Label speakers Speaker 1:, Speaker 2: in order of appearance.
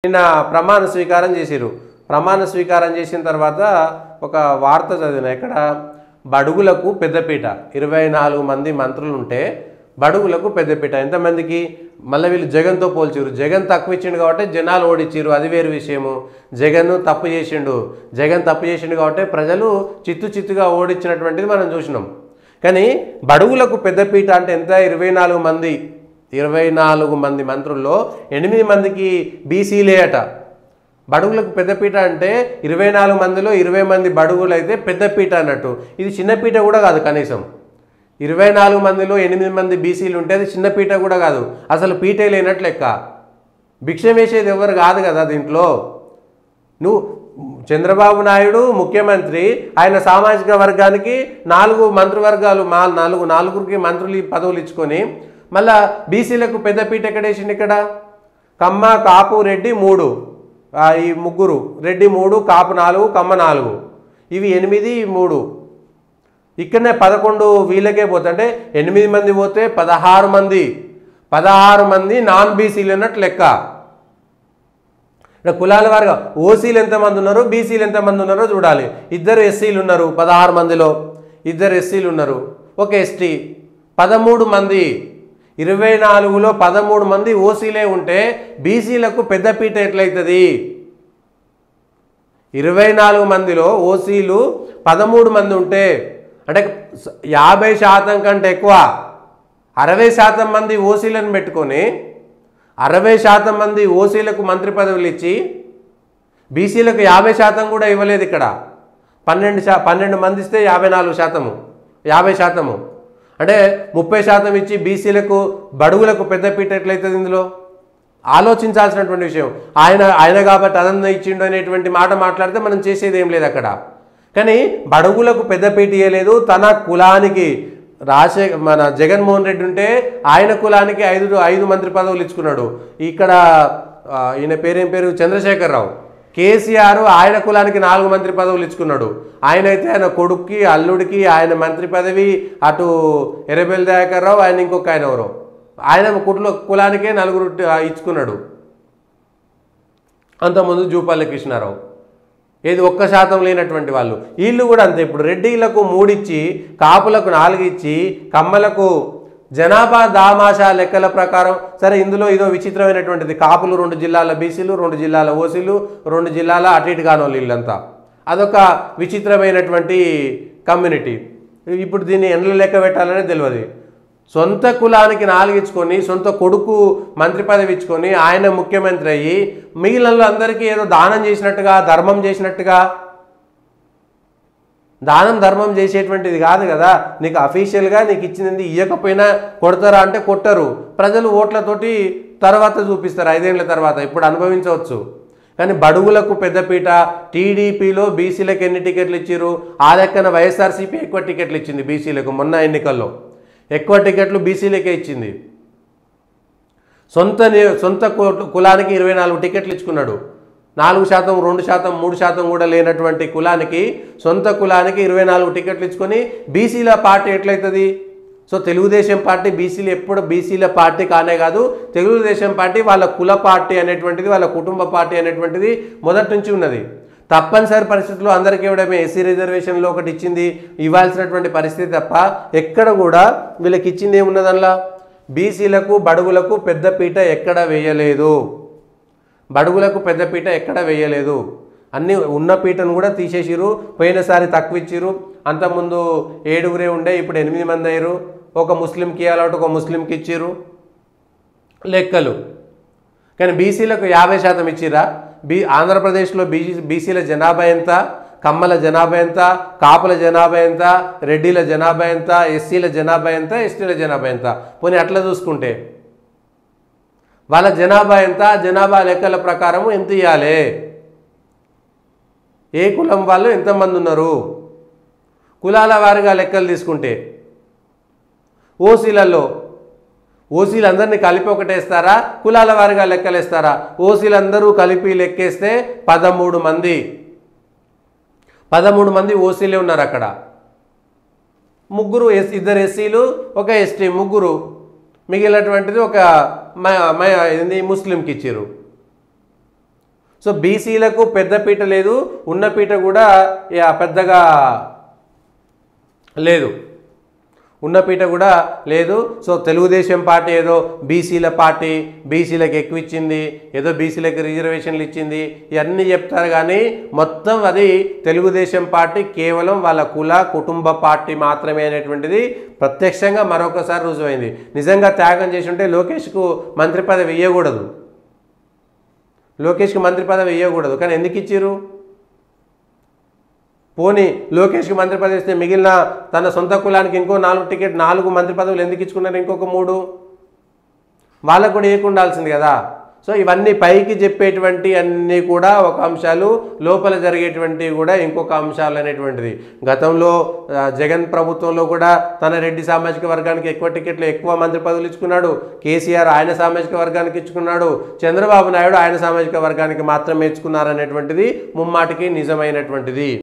Speaker 1: నిన్న ప్రమాణ స్వీకారం చేసిరు. ప్రమాణ స్వీకారం చేసిన తర్వాత ఒక వార్త చదివిన, ఇక్కడ బడుగులకు పెద్దపీట 24 మంది మంత్రులు ఉంటే బడుగులకు పెద్దపీట ఎంతమందికి? మళ్ళీ వీళ్ళు జగన్తో పోల్చిరు. జగన్ తక్కువ ఇచ్చిండు కాబట్టి జనాలు ఓడిచ్చిరు, అది వేరు విషయము. జగన్ తప్పు చేసిండు కాబట్టి ప్రజలు చిత్తుగా ఓడించినటువంటిది మనం చూసినాం. కానీ బడుగులకు పెద్దపీట అంటే ఎంత? 24 మంది మంత్రుల్లో 8 మందికి బీసీలే అట. బడుగులకు పెద్దపీట అంటే 24 మందిలో 20 మంది బడుగులు అయితే పెద్దపీట అన్నట్టు. ఇది చిన్నపీట కూడా కాదు. కనీసం 24 మందిలో 8 మంది బీసీలు ఉంటే అది చిన్నపీట కూడా కాదు, అసలు పీటే లేనట్లు లెక్క. భిక్ష వేసేది ఎవరు కాదు కదా దీంట్లో. నువ్వు చంద్రబాబు నాయుడు ముఖ్యమంత్రి, ఆయన సామాజిక వర్గానికి 4 మంత్రివర్గాలు, నలుగురికి మంత్రులు పదవులు ఇచ్చుకొని మళ్ళా బీసీలకు పెద్దపీట ఎక్కడేసిండు? ఇక్కడ కమ్మ, కాపు, రెడ్డి 3, ఈ ముగ్గురు, రెడ్డి 3, కాపు 4, కమ్మ 4, ఇవి 8, 3. ఇక్కడనే 11 వీళ్ళకే పోతే, అంటే 8 మంది పోతే 16 మంది నాన్ బీసీలు అన్నట్టు లెక్క. ఇక్కడ కులాల వారుగా ఓసీలు ఎంతమంది ఉన్నారో, బీసీలు ఎంతమంది ఉన్నారో చూడాలి. 2 ఎస్సీలు ఉన్నారు 16 మందిలో, 2 ఎస్సీలు ఉన్నారు, ఒక ఎస్టీ 13 మంది. 24లో 13 మంది ఓసీలే ఉంటే బీసీలకు పెద్దపీట ఎట్లయితుంది? 24 మందిలో ఓసీలు 13 మంది ఉంటే అంటే 50% కంటే ఎక్కువ, 60% మంది ఓసీలను పెట్టుకొని 60% మంది ఓసీలకు మంత్రి పదవులు ఇచ్చి బీసీలకు 50% కూడా ఇవ్వలేదు. ఇక్కడ 12 మంది ఇస్తే 54%, 50%, అంటే 30% ఇచ్చి బీసీలకు బడుగులకు పెద్దపీట ఎట్లయితుంది? ఇందులో ఆలోచించాల్సినటువంటి విషయం. ఆయన కాబట్టి అదన్నా ఇచ్చిండు అనేటువంటి మాట మాట్లాడితే మనం చేసేది ఏం లేదు అక్కడ. కానీ బడుగులకు పెద్దపీట ఇవ్వలేదు. తన కులానికి మన జగన్మోహన్ రెడ్డి ఉంటే ఆయన కులానికి 5 మంత్రి పదవులు ఇచ్చుకున్నాడు. ఇక్కడ ఈయన పేరేం పేరు? చంద్రశేఖరరావు. కేసీఆర్ ఆయన కులానికి 4 మంత్రి పదవులు ఇచ్చుకున్నాడు. ఆయన అయితే ఆయన కొడుక్కి, అల్లుడికి ఆయన మంత్రి పదవి, అటు ఎర్రబెల్లి దయాకర్ రావు, ఆయన ఇంకొక ఆయన ఎవరో, ఆయన కులానికే 4 ఇచ్చుకున్నాడు. అంతకుముందు జూపల్లి కృష్ణారావు. ఏది 1% లేనటువంటి వాళ్ళు. వీళ్ళు కూడా అంతే. ఇప్పుడు రెడ్డిలకు 3 ఇచ్చి, కాపులకు 4 ఇచ్చి, కమ్మలకు జనాభా దామాషా లెక్కల ప్రకారం సరే. ఇందులో ఇదో విచిత్రమైనటువంటిది. కాపులు 2 జిల్లాల బీసీలు, 2 జిల్లాల ఓసీలు, 2 జిల్లాల అటు ఇటు కానోళ్ళు వీళ్ళంతా. అదొక విచిత్రమైనటువంటి కమ్యూనిటీ. ఇప్పుడు దీన్ని ఎండ్ల లెక్క పెట్టాలనే తెలియదు. సొంత కులానికి 4 ఇచ్చుకొని, సొంత కొడుకు మంత్రి పదవి ఇచ్చుకొని ఆయన ముఖ్యమంత్రి అయ్యి మిగిలిన అందరికీ ఏదో దానం చేసినట్టుగా, ధర్మం చేసినట్టుగా. దానం ధర్మం చేసేటువంటిది కాదు కదా. నీకు అఫీషియల్గా నీకు ఇచ్చింది ఇవ్వకపోయినా కొడతారా అంటే కొట్టరు. ప్రజలు ఓట్లతోటి తర్వాత చూపిస్తారు, 5 ఏళ్ల తర్వాత. ఇప్పుడు అనుభవించవచ్చు. కానీ బడుగులకు పెద్దపీట. టీడీపీలో బీసీలకు ఎన్ని టికెట్లు ఇచ్చారు? ఆ లెక్కన వైఎస్ఆర్సీపీ ఎక్కువ టికెట్లు ఇచ్చింది బీసీలకు. మొన్న ఎన్నికల్లో ఎక్కువ టికెట్లు బీసీలకే ఇచ్చింది. సొంత కులానికి 24 టికెట్లు ఇచ్చుకున్నాడు. 4%, 2%, 3% కూడా లేనటువంటి కులానికి, సొంత కులానికి 24 టికెట్లు ఇచ్చుకొని బీసీల పార్టీ ఎట్లయితుంది? సో తెలుగుదేశం పార్టీ బీసీలు ఎప్పుడు బీసీల పార్టీ కానే కాదు. తెలుగుదేశం పార్టీ వాళ్ళ కుల పార్టీ అనేటువంటిది, వాళ్ళ కుటుంబ పార్టీ అనేటువంటిది మొదటి నుంచి ఉన్నది. తప్పనిసరి పరిస్థితుల్లో అందరికీ ఇవ్వడమే. ఎస్సీ రిజర్వేషన్లో ఒకటి ఇచ్చింది, ఇవ్వాల్సినటువంటి పరిస్థితి తప్ప ఎక్కడ కూడా వీళ్ళకి ఇచ్చింది ఏమున్నది? అందులో బీసీలకు బడుగులకు పెద్దపీట ఎక్కడ వేయలేదు. బడుగులకు పెద్దపీట ఎక్కడ వేయలేదు. అన్నీ ఉన్న పీటను కూడా తీసేసిరు. పోయినసారి తక్కువ ఇచ్చిరు. అంతకుముందు 7 ఉండే, ఇప్పుడు 8 మంది అయ్యారు. ఒక ముస్లింకి ఇవ్వాలంటే ఒక ముస్లింకి ఇచ్చిరు లెక్కలు. కానీ బీసీలకు 50% ఇచ్చిరా? ఆంధ్రప్రదేశ్లో బీసీల జనాభా ఎంత? కమ్మల జనాభా ఎంత? కాపుల జనాభా ఎంత? రెడ్డిల జనాభా ఎంత? ఎస్సీల జనాభా ఎంత? ఎస్టీల జనాభా ఎంత? పోనీ అట్లా చూసుకుంటే వాళ్ళ జనాభా ఎంత? జనాభా లెక్కల ప్రకారం ఎంత ఇవ్వాలి? ఏ కులం వాళ్ళు ఎంతమంది ఉన్నారు? కులాల వారిగా లెక్కలు తీసుకుంటే ఓసీలందరినీ కలిపి ఒకటేస్తారా? కులాల వారిగా లెక్కలేస్తారా? ఓసీలందరూ కలిపి లెక్కేస్తే 13 మంది. 13 మంది ఓసీలే ఉన్నారు అక్కడ. 2 ఎస్సీలు, ఒక ఎస్టీ, 3. మిగిలినటువంటిది ఒక ముస్లింకి ఇచ్చారు. సో బీసీలకు పెద్ద పీట లేదు, ఉన్న పీట కూడా పెద్దగా లేదు, ఉన్నపీట కూడా లేదు. సో తెలుగుదేశం పార్టీ ఏదో బీసీల పార్టీ, బీసీలకు ఎక్కువ ఇచ్చింది, ఏదో బీసీలకు రిజర్వేషన్లు ఇచ్చింది, ఇవన్నీ చెప్తారు. కానీ మొత్తం అది తెలుగుదేశం పార్టీ కేవలం వాళ్ళ కుటుంబ పార్టీ మాత్రమే అనేటువంటిది ప్రత్యక్షంగా మరొకసారి రుజువైంది. నిజంగా త్యాగం చేసి ఉంటే లోకేష్కు మంత్రి పదవి ఇవ్వకూడదు, లోకేష్కి మంత్రి పదవి ఇవ్వకూడదు. కానీ ఎందుకు ఇచ్చారు? పోనీ లోకేష్కి మంత్రి పదవి ఇస్తే మిగిలిన తన సొంత కులానికి ఇంకో 4 మంత్రి పదవులు ఎందుకు ఇచ్చుకున్నారు? ఇంకొక 3 వాళ్ళకు కూడా ఇవ్వకుండాల్సింది కదా. సో ఇవన్నీ పైకి చెప్పేటువంటి అన్నీ కూడా ఒక అంశాలు, లోపల జరిగేటువంటివి కూడా ఇంకొక అంశాలు అనేటువంటిది. గతంలో జగన్ ప్రభుత్వంలో కూడా తన రెడ్డి సామాజిక వర్గానికి ఎక్కువ టికెట్లు, ఎక్కువ మంత్రి పదవులు ఇచ్చుకున్నాడు. కేసీఆర్ ఆయన సామాజిక వర్గానికి ఇచ్చుకున్నాడు. చంద్రబాబు నాయుడు ఆయన సామాజిక వర్గానికి మాత్రమే ఇచ్చుకున్నారనేటువంటిది ముమ్మాటికి నిజమైనటువంటిది.